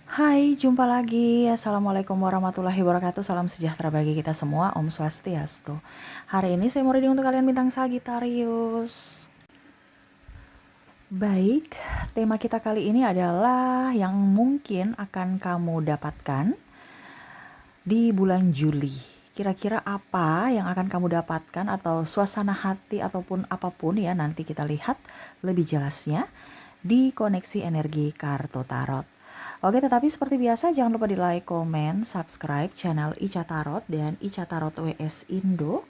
Hai, jumpa lagi. Assalamualaikum warahmatullahi wabarakatuh. Salam sejahtera bagi kita semua. Om Swastiastu. Hari ini saya mau reading untuk kalian bintang Sagittarius. Baik, tema kita kali ini adalah yang mungkin akan kamu dapatkan di bulan Juli. Kira-kira apa yang akan kamu dapatkan atau suasana hati ataupun apapun ya, nanti kita lihat lebih jelasnya di koneksi energi kartu tarot. Oke, tetapi seperti biasa jangan lupa di like, komen, subscribe channel Ica Tarot dan Ica Tarot WS Indo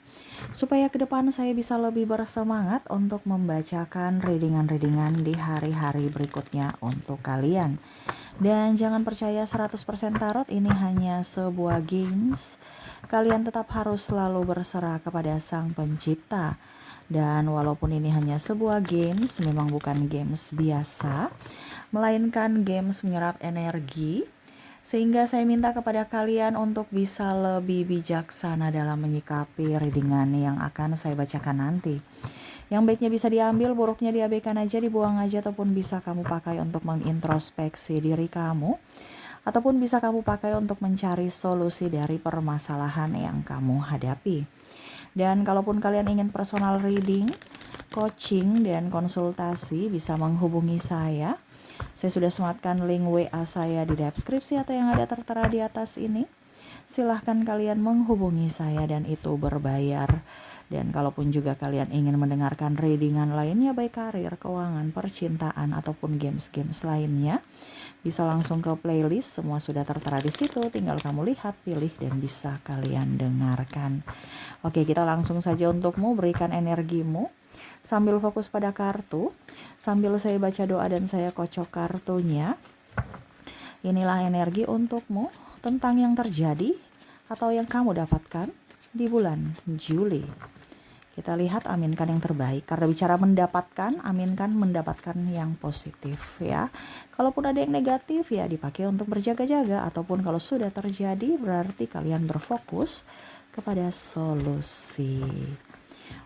supaya ke depan saya bisa lebih bersemangat untuk membacakan readingan-readingan di hari-hari berikutnya untuk kalian. Dan jangan percaya 100% tarot ini hanya sebuah games. Kalian tetap harus selalu berserah kepada Sang Pencipta. Dan walaupun ini hanya sebuah games, memang bukan games biasa, melainkan games menyerap energi, sehingga saya minta kepada kalian untuk bisa lebih bijaksana dalam menyikapi readingan yang akan saya bacakan nanti. Yang baiknya bisa diambil, buruknya diabaikan aja, dibuang aja, ataupun bisa kamu pakai untuk mengintrospeksi diri kamu, ataupun bisa kamu pakai untuk mencari solusi dari permasalahan yang kamu hadapi. Dan kalaupun kalian ingin personal reading, coaching, dan konsultasi, bisa menghubungi saya. Saya sudah sematkan link WA saya di deskripsi atau yang ada tertera di atas ini. Silahkan kalian menghubungi saya dan itu berbayar. Dan kalaupun juga kalian ingin mendengarkan readingan lainnya baik karir, keuangan, percintaan, ataupun games-games lainnya, bisa langsung ke playlist, semua sudah tertera di situ, tinggal kamu lihat, pilih, dan bisa kalian dengarkan. Oke, kita langsung saja untukmu, berikan energimu, sambil fokus pada kartu, sambil saya baca doa dan saya kocok kartunya. Inilah energi untukmu tentang yang terjadi atau yang kamu dapatkan di bulan Juli. Kita lihat, aminkan yang terbaik. Karena bicara mendapatkan, aminkan mendapatkan yang positif ya. Kalaupun ada yang negatif ya dipakai untuk berjaga-jaga, ataupun kalau sudah terjadi berarti kalian berfokus kepada solusi.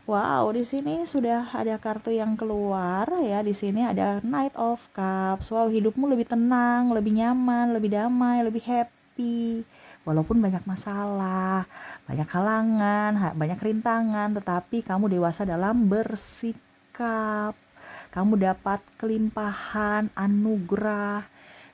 Wow, di sini sudah ada kartu yang keluar ya. Di sini ada Knight of Cups. Wow, hidupmu lebih tenang, lebih nyaman, lebih damai, lebih happy. Walaupun banyak masalah, banyak halangan, banyak rintangan, tetapi kamu dewasa dalam bersikap. Kamu dapat kelimpahan, anugerah,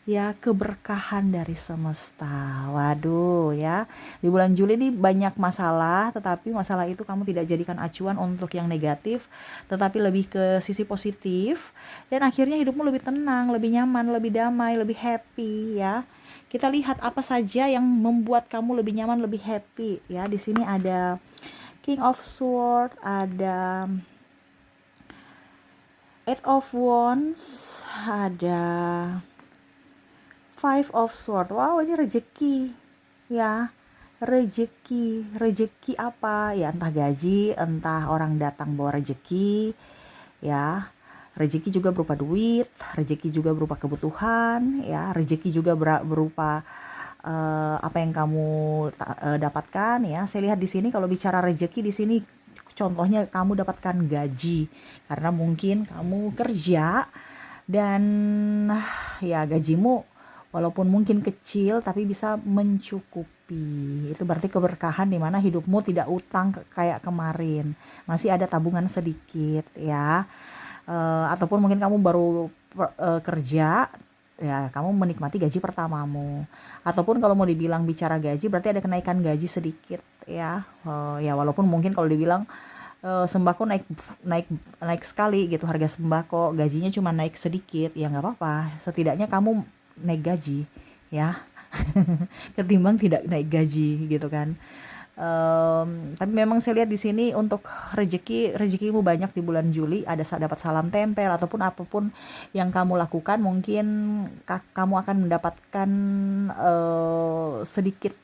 ya, keberkahan dari semesta. Waduh ya, di bulan Juli ini banyak masalah, tetapi masalah itu kamu tidak jadikan acuan untuk yang negatif, tetapi lebih ke sisi positif, dan akhirnya hidupmu lebih tenang, lebih nyaman, lebih damai, lebih happy ya. Kita lihat apa saja yang membuat kamu lebih nyaman, lebih happy ya. Di sini ada King of Swords, ada Eight of Wands, ada Five of Swords. Wow, ini rezeki ya. Rezeki apa ya, entah gaji, entah orang datang bawa rezeki ya. Rezeki juga berupa duit, rezeki juga berupa kebutuhan ya, rezeki juga berupa apa yang kamu dapatkan ya. Saya lihat di sini kalau bicara rezeki di sini contohnya kamu dapatkan gaji karena mungkin kamu kerja dan ya gajimu walaupun mungkin kecil tapi bisa mencukupi. Itu berarti keberkahan di mana hidupmu tidak utang kayak kemarin. Masih ada tabungan sedikit ya. Ataupun mungkin kamu baru kerja ya, kamu menikmati gaji pertamamu. Ataupun kalau mau dibilang bicara gaji berarti ada kenaikan gaji sedikit ya. Ya walaupun mungkin kalau dibilang sembako naik naik naik sekali gitu, harga sembako gajinya cuma naik sedikit ya nggak apa-apa, setidaknya kamu naik gaji ya. Ketimbang tidak naik gaji gitu kan. Tapi memang saya lihat di sini untuk rezekimu banyak di bulan Juli, ada dapat salam tempel ataupun apapun yang kamu lakukan mungkin kamu akan mendapatkan sedikit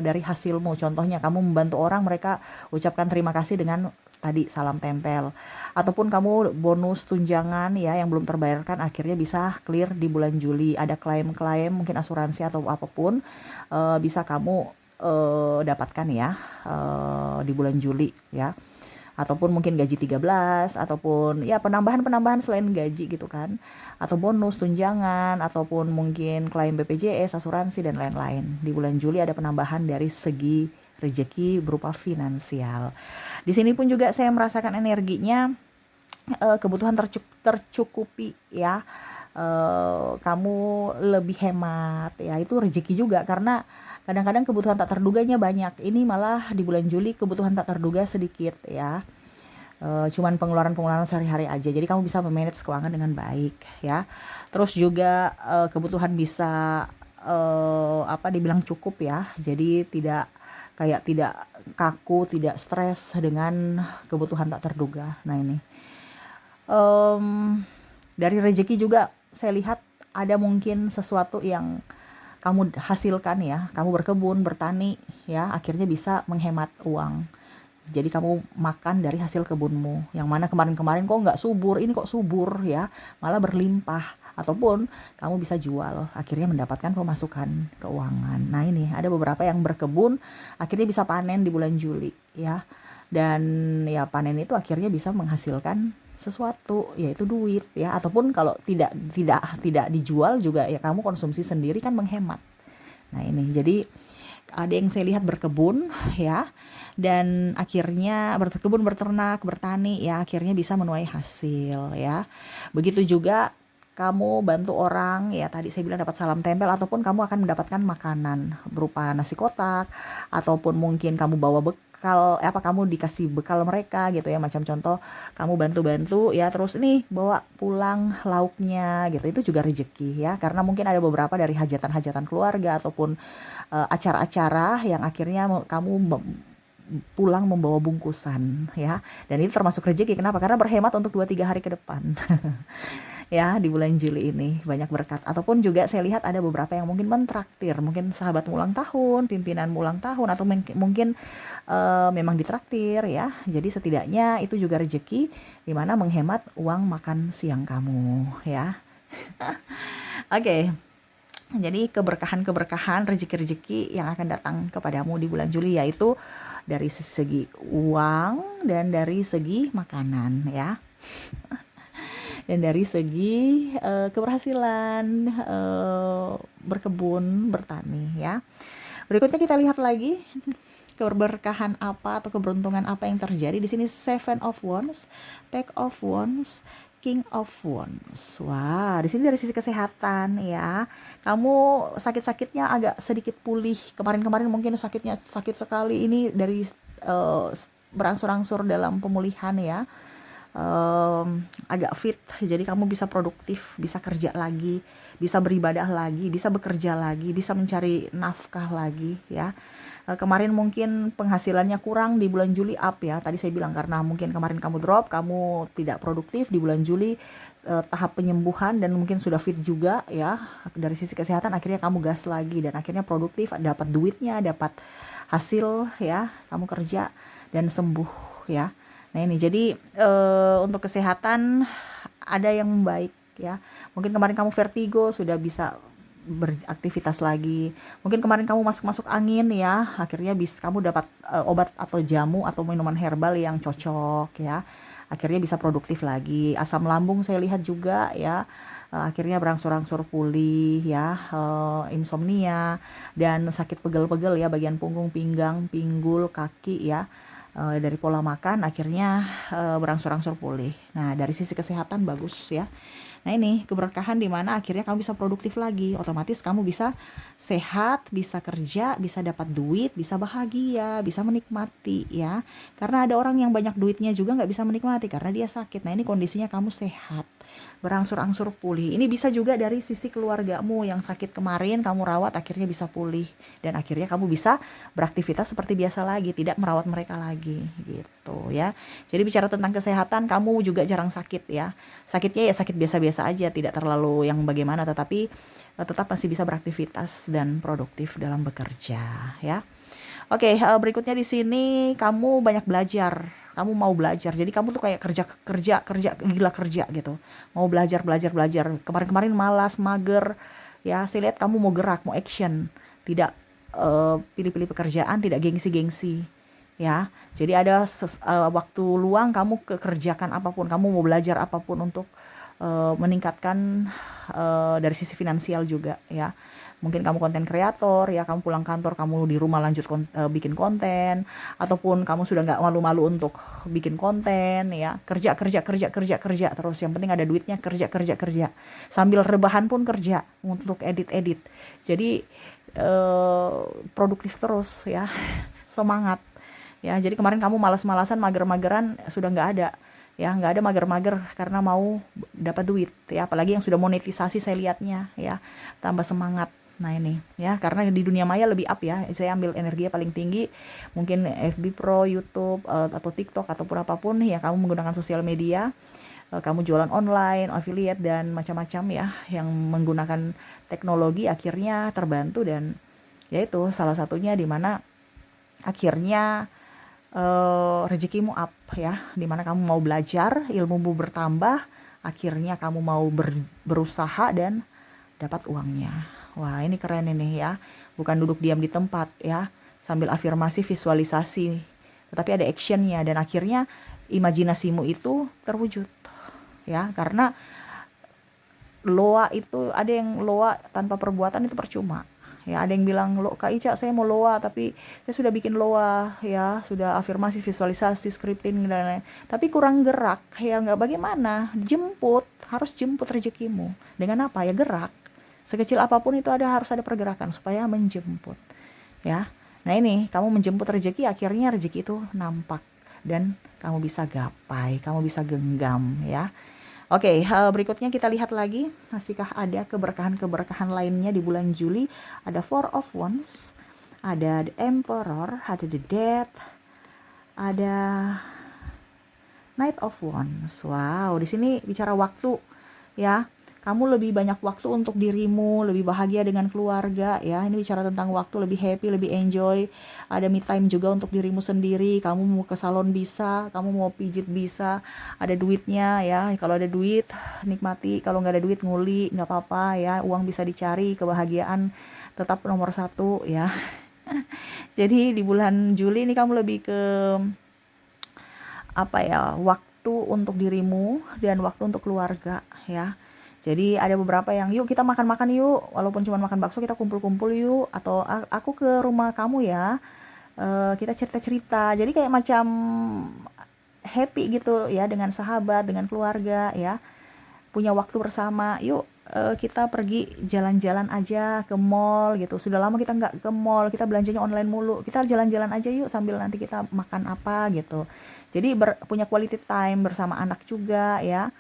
dari hasilmu. Contohnya kamu membantu orang, mereka ucapkan terima kasih dengan tadi salam tempel, ataupun kamu bonus tunjangan ya yang belum terbayarkan akhirnya bisa clear di bulan Juli. Ada klaim-klaim mungkin asuransi atau apapun bisa kamu dapatkan ya di bulan Juli ya. ataupun mungkin gaji 13, ataupun ya penambahan-penambahan selain gaji gitu kan, atau bonus, tunjangan, ataupun mungkin klaim BPJS, asuransi, dan lain-lain. Di bulan Juli ada penambahan dari segi rezeki berupa finansial. Di sini pun juga saya merasakan energinya, kebutuhan tercukupi ya. Kamu lebih hemat ya, itu rezeki juga, karena kadang-kadang kebutuhan tak terduganya banyak. Ini malah di bulan Juli kebutuhan tak terduga sedikit ya. Cuman pengeluaran-pengeluaran sehari-hari aja. Jadi kamu bisa memanage keuangan dengan baik ya. Terus juga kebutuhan bisa dibilang cukup ya. Jadi tidak kaku, tidak stres dengan kebutuhan tak terduga. Nah ini. Dari rezeki juga saya lihat ada mungkin sesuatu yang kamu hasilkan ya, kamu berkebun, bertani ya, akhirnya bisa menghemat uang. Jadi kamu makan dari hasil kebunmu, yang mana kemarin-kemarin kok nggak subur, ini kok subur ya, malah berlimpah. Ataupun kamu bisa jual, akhirnya mendapatkan pemasukan keuangan. Nah ini ada beberapa yang berkebun, akhirnya bisa panen di bulan Juli ya. Dan ya panen itu akhirnya bisa menghasilkan sesuatu, yaitu duit ya. Ataupun kalau tidak dijual juga ya kamu konsumsi sendiri kan menghemat. Nah ini jadi ada yang saya lihat berkebun ya, dan akhirnya berkebun, berternak, bertani ya, akhirnya bisa menuai hasil ya. Begitu juga kamu bantu orang ya, tadi saya bilang dapat salam tempel, ataupun kamu akan mendapatkan makanan berupa nasi kotak, ataupun mungkin kamu bawa bekal, kamu dikasih bekal mereka gitu ya, macam contoh kamu bantu-bantu ya, terus ini bawa pulang lauknya gitu, itu juga rezeki ya, karena mungkin ada beberapa dari hajatan-hajatan keluarga ataupun acara-acara yang akhirnya kamu pulang membawa bungkusan ya, dan itu termasuk rezeki. Kenapa? Karena berhemat untuk 2-3 hari ke depan. Ya di bulan Juli ini banyak berkat. Ataupun juga saya lihat ada beberapa yang mungkin mentraktir, mungkin sahabat ulang tahun, pimpinan ulang tahun, atau mungkin memang ditraktir ya. Jadi setidaknya itu juga rezeki, dimana menghemat uang makan siang kamu ya. Oke. Jadi keberkahan-keberkahan, rezeki-rezeki yang akan datang kepadamu di bulan Juli, yaitu dari segi uang dan dari segi makanan ya. Dan dari segi keberhasilan berkebun, bertani ya. Berikutnya kita lihat lagi keberkahan apa atau keberuntungan apa yang terjadi di sini. Seven of Wands, Page of Wands, King of Wands. Wah, di sini dari sisi kesehatan ya. Kamu sakit-sakitnya agak sedikit pulih. Kemarin-kemarin mungkin sakitnya sakit sekali. Ini dari berangsur-angsur dalam pemulihan ya. Agak fit, jadi kamu bisa produktif, bisa kerja lagi, bisa beribadah lagi, bisa bekerja lagi, bisa mencari nafkah lagi ya. Kemarin mungkin penghasilannya kurang, di bulan Juli up ya. Tadi saya bilang karena mungkin kemarin kamu drop, kamu tidak produktif, di bulan Juli tahap penyembuhan dan mungkin sudah fit juga ya. Dari sisi kesehatan akhirnya kamu gas lagi dan akhirnya produktif, dapat duitnya, dapat hasil ya, kamu kerja dan sembuh ya. Nah ini jadi untuk kesehatan ada yang baik ya. Mungkin kemarin kamu vertigo, sudah bisa beraktivitas lagi. Mungkin kemarin kamu masuk angin ya, akhirnya kamu dapat obat atau jamu atau minuman herbal yang cocok ya. Akhirnya bisa produktif lagi. Asam lambung saya lihat juga ya, akhirnya berangsur-angsur pulih ya. Insomnia dan sakit pegel-pegel ya, bagian punggung, pinggang, pinggul, kaki ya. Dari pola makan akhirnya berangsur-angsur pulih. Nah dari sisi kesehatan bagus ya. Nah ini keberkahan di mana akhirnya kamu bisa produktif lagi, otomatis kamu bisa sehat, bisa kerja, bisa dapat duit, bisa bahagia, bisa menikmati ya. Karena ada orang yang banyak duitnya juga nggak bisa menikmati karena dia sakit. Nah ini kondisinya kamu sehat, berangsur-angsur pulih. Ini bisa juga dari sisi keluargamu yang sakit kemarin kamu rawat, akhirnya bisa pulih dan akhirnya kamu bisa beraktivitas seperti biasa lagi, tidak merawat mereka lagi gitu ya. Jadi bicara tentang kesehatan, kamu juga jarang sakit ya. Sakitnya ya sakit biasa-biasa aja, tidak terlalu yang bagaimana, tetapi tetap masih bisa beraktivitas dan produktif dalam bekerja ya. Oke, berikutnya di sini kamu banyak belajar. Kamu mau belajar. Jadi kamu tuh kayak kerja gila kerja gitu. Mau belajar. Kemarin-kemarin malas, mager ya. Saya lihat kamu mau gerak, mau action. Tidak pilih-pilih pekerjaan, tidak gengsi-gengsi ya. Jadi ada waktu luang kamu kerjakan apapun, kamu mau belajar apapun untuk meningkatkan dari sisi finansial juga ya. Mungkin kamu konten kreator ya, kamu pulang kantor, kamu di rumah lanjut bikin konten, ataupun kamu sudah nggak malu-malu untuk bikin konten ya, kerja kerja kerja kerja kerja terus, yang penting ada duitnya, kerja kerja kerja, sambil rebahan pun kerja untuk edit-edit. Jadi produktif terus ya, semangat ya. Jadi kemarin kamu malas-malasan, mager-mageran, sudah nggak ada ya, nggak ada mager-mager karena mau dapat duit ya, apalagi yang sudah monetisasi saya lihatnya ya, tambah semangat. Nah ini ya, karena di dunia maya lebih up ya, saya ambil energinya paling tinggi, mungkin FB Pro, YouTube, atau TikTok, ataupun apapun ya, kamu menggunakan sosial media, kamu jualan online, affiliate, dan macam-macam ya, yang menggunakan teknologi, akhirnya terbantu. Dan yaitu salah satunya di mana akhirnya rezekimu up ya, dimana kamu mau belajar, ilmumu bertambah, akhirnya kamu mau berusaha dan dapat uangnya. Wah ini keren ini ya, bukan duduk diam di tempat ya, sambil afirmasi, visualisasi, tetapi ada actionnya, dan akhirnya imajinasimu itu terwujud ya. Karena loa itu, ada yang loa tanpa perbuatan itu percuma ya. Ada yang bilang, lo Kak Ica saya mau loa, tapi saya sudah bikin loa ya, sudah afirmasi, visualisasi, scripting dan lain-lain, tapi kurang gerak ya. Nggak, bagaimana jemput, harus jemput rezekimu dengan apa ya, gerak sekecil apapun itu, harus ada pergerakan supaya menjemput ya. Nah ini kamu menjemput rezeki, akhirnya rezeki itu nampak dan kamu bisa gapai, kamu bisa genggam ya. Oke, berikutnya kita lihat lagi, masihkah ada keberkahan-keberkahan lainnya di bulan Juli? Ada Four of Wands, ada The Emperor, ada The Death, ada Knight of Wands. Wow, di sini bicara waktu ya. Kamu lebih banyak waktu untuk dirimu, lebih bahagia dengan keluarga ya. Ini bicara tentang waktu, lebih happy, lebih enjoy. Ada me time juga untuk dirimu sendiri. Kamu mau ke salon bisa, kamu mau pijit bisa. Ada duitnya ya. Kalau ada duit, nikmati. Kalau nggak ada duit, nguli, nggak apa-apa ya. Uang bisa dicari, kebahagiaan tetap nomor satu ya. Jadi di bulan Juli ini kamu lebih ke apa ya, waktu untuk dirimu dan waktu untuk keluarga ya. Jadi ada beberapa yang, yuk kita makan-makan yuk, walaupun cuma makan bakso, kita kumpul-kumpul yuk, atau aku ke rumah kamu ya, kita cerita-cerita. Jadi kayak macam happy gitu ya, dengan sahabat, dengan keluarga ya, punya waktu bersama. Yuk kita pergi jalan-jalan aja ke mall gitu, sudah lama kita nggak ke mall, kita belanjanya online mulu, kita jalan-jalan aja yuk sambil nanti kita makan apa gitu. Jadi punya quality time bersama anak juga ya.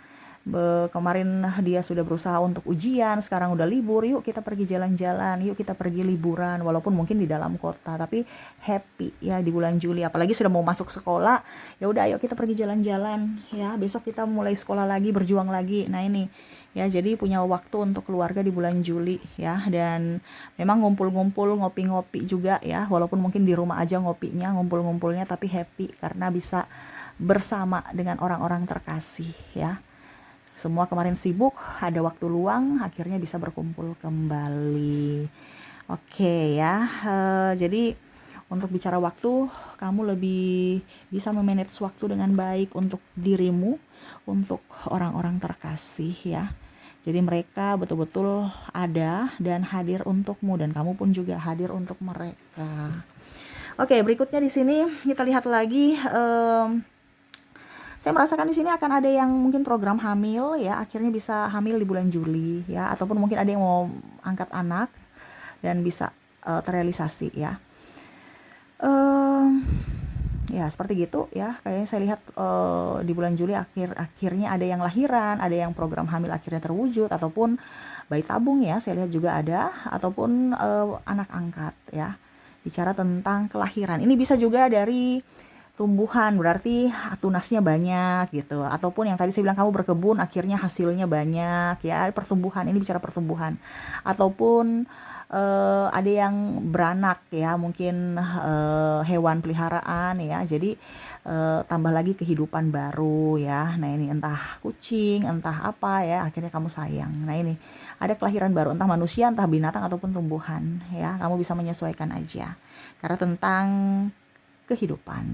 Kemarin dia sudah berusaha untuk ujian, sekarang udah libur, yuk kita pergi jalan-jalan, yuk kita pergi liburan, walaupun mungkin di dalam kota, tapi happy ya di bulan Juli. Apalagi sudah mau masuk sekolah, ya udah ayo kita pergi jalan-jalan ya, besok kita mulai sekolah lagi, berjuang lagi. Nah ini ya, jadi punya waktu untuk keluarga di bulan Juli ya. Dan memang ngumpul-ngumpul, ngopi-ngopi juga ya, walaupun mungkin di rumah aja ngopinya, ngumpul-ngumpulnya, tapi happy karena bisa bersama dengan orang-orang terkasih ya. Semua kemarin sibuk, ada waktu luang, akhirnya bisa berkumpul kembali. Oke ya, jadi untuk bicara waktu, kamu lebih bisa memanage waktu dengan baik untuk dirimu, untuk orang-orang terkasih ya. Jadi mereka betul-betul ada dan hadir untukmu, dan kamu pun juga hadir untuk mereka. Oke, berikutnya di sini kita lihat lagi. Saya merasakan di sini akan ada yang mungkin program hamil ya, akhirnya bisa hamil di bulan Juli ya, ataupun mungkin ada yang mau angkat anak dan bisa terrealisasi ya. Ya seperti gitu ya, kayaknya saya lihat di bulan Juli akhirnya ada yang lahiran, ada yang program hamil akhirnya terwujud, ataupun bayi tabung ya, saya lihat juga ada, ataupun anak angkat ya. Bicara tentang kelahiran, ini bisa juga dari tumbuhan, berarti tunasnya banyak gitu, ataupun yang tadi saya bilang kamu berkebun akhirnya hasilnya banyak ya, pertumbuhan, ini bicara pertumbuhan. Ataupun ada yang beranak ya, mungkin hewan peliharaan ya, jadi tambah lagi kehidupan baru ya. Nah ini entah kucing, entah apa ya, akhirnya kamu sayang. Nah ini ada kelahiran baru, entah manusia, entah binatang, ataupun tumbuhan ya, kamu bisa menyesuaikan aja. Karena tentang kehidupan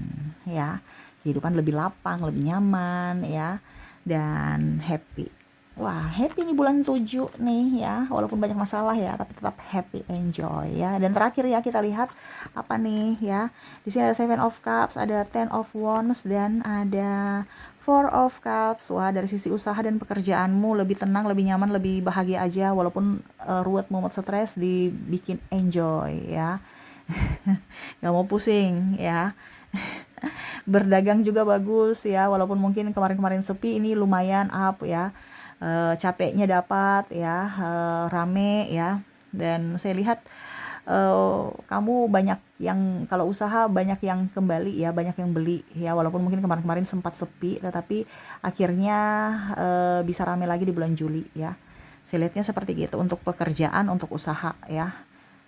ya. Kehidupan lebih lapang, lebih nyaman ya, dan happy. Wah, happy nih bulan 7 nih ya, walaupun banyak masalah ya, tapi tetap happy, enjoy ya. Dan terakhir ya kita lihat apa nih ya. Di sini ada Seven of Cups, ada Ten of Wands, dan ada Four of Cups. Wah, dari sisi usaha dan pekerjaanmu lebih tenang, lebih nyaman, lebih bahagia aja, walaupun ruwet, mumet, stres, dibikin enjoy ya. Gak mau pusing ya. Berdagang juga bagus ya, walaupun mungkin kemarin-kemarin sepi, ini lumayan up ya. Capeknya dapat ya, rame ya. Dan saya lihat kamu banyak yang, kalau usaha banyak yang kembali ya, banyak yang beli ya, walaupun mungkin kemarin-kemarin sempat sepi, tetapi akhirnya bisa rame lagi di bulan Juli ya. Saya lihatnya seperti gitu untuk pekerjaan, untuk usaha ya.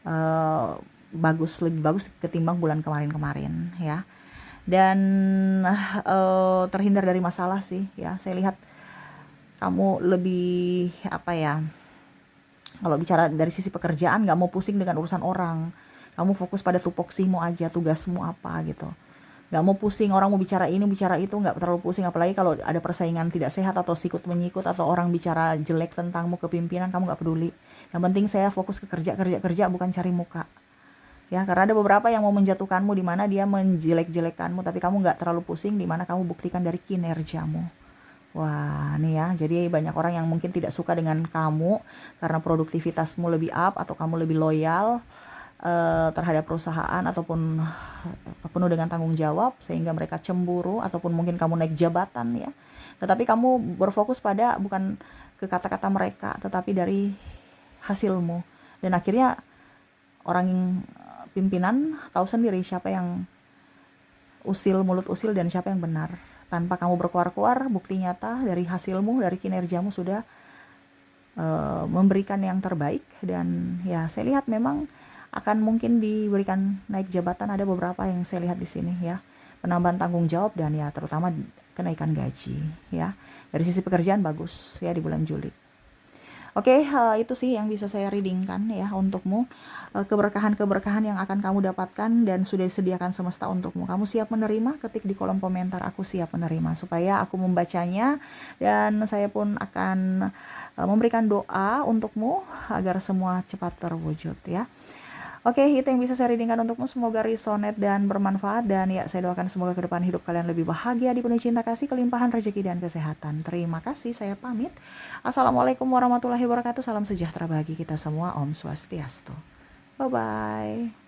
Eh, Bagus, lebih bagus ketimbang bulan kemarin-kemarin ya. Dan terhindar dari masalah sih ya. Saya lihat kamu lebih apa ya, kalau bicara dari sisi pekerjaan, nggak mau pusing dengan urusan orang, kamu fokus pada tupoksimu aja, tugasmu apa gitu, nggak mau pusing orang mau bicara ini bicara itu, nggak terlalu pusing. Apalagi kalau ada persaingan tidak sehat atau sikut menyikut, atau orang bicara jelek tentangmu ke pimpinan, kamu nggak peduli. Yang penting saya fokus ke kerja kerja kerja, bukan cari muka ya. Karena ada beberapa yang mau menjatuhkanmu, di mana dia menjelek-jelekanmu, tapi kamu nggak terlalu pusing, di mana kamu buktikan dari kinerjamu. Wah, nih ya, jadi banyak orang yang mungkin tidak suka dengan kamu karena produktivitasmu lebih up, atau kamu lebih loyal terhadap perusahaan, ataupun penuh dengan tanggung jawab, sehingga mereka cemburu, ataupun mungkin kamu naik jabatan ya. Tetapi kamu berfokus pada bukan ke kata-kata mereka, tetapi dari hasilmu. Dan akhirnya orang pimpinan tahu sendiri siapa yang usil, mulut usil, dan siapa yang benar. Tanpa kamu berkuar-kuar, bukti nyata dari hasilmu, dari kinerjamu sudah memberikan yang terbaik. Dan ya saya lihat memang akan mungkin diberikan naik jabatan, ada beberapa yang saya lihat di sini ya. Penambahan tanggung jawab, dan ya terutama kenaikan gaji ya. Dari sisi pekerjaan bagus ya di bulan Juli. Oke, itu sih yang bisa saya readingkan ya untukmu. Keberkahan-keberkahan yang akan kamu dapatkan dan sudah disediakan semesta untukmu. Kamu siap menerima? Ketik di kolom komentar, aku siap menerima, supaya aku membacanya, dan saya pun akan memberikan doa untukmu agar semua cepat terwujud ya. Oke, itu yang bisa saya readingkan untukmu. Semoga resonate dan bermanfaat. Dan ya, saya doakan semoga ke depan hidup kalian lebih bahagia, dipenuhi cinta kasih, kelimpahan rezeki, dan kesehatan. Terima kasih, saya pamit. Assalamualaikum warahmatullahi wabarakatuh. Salam sejahtera bagi kita semua. Om Swastiastu. Bye-bye.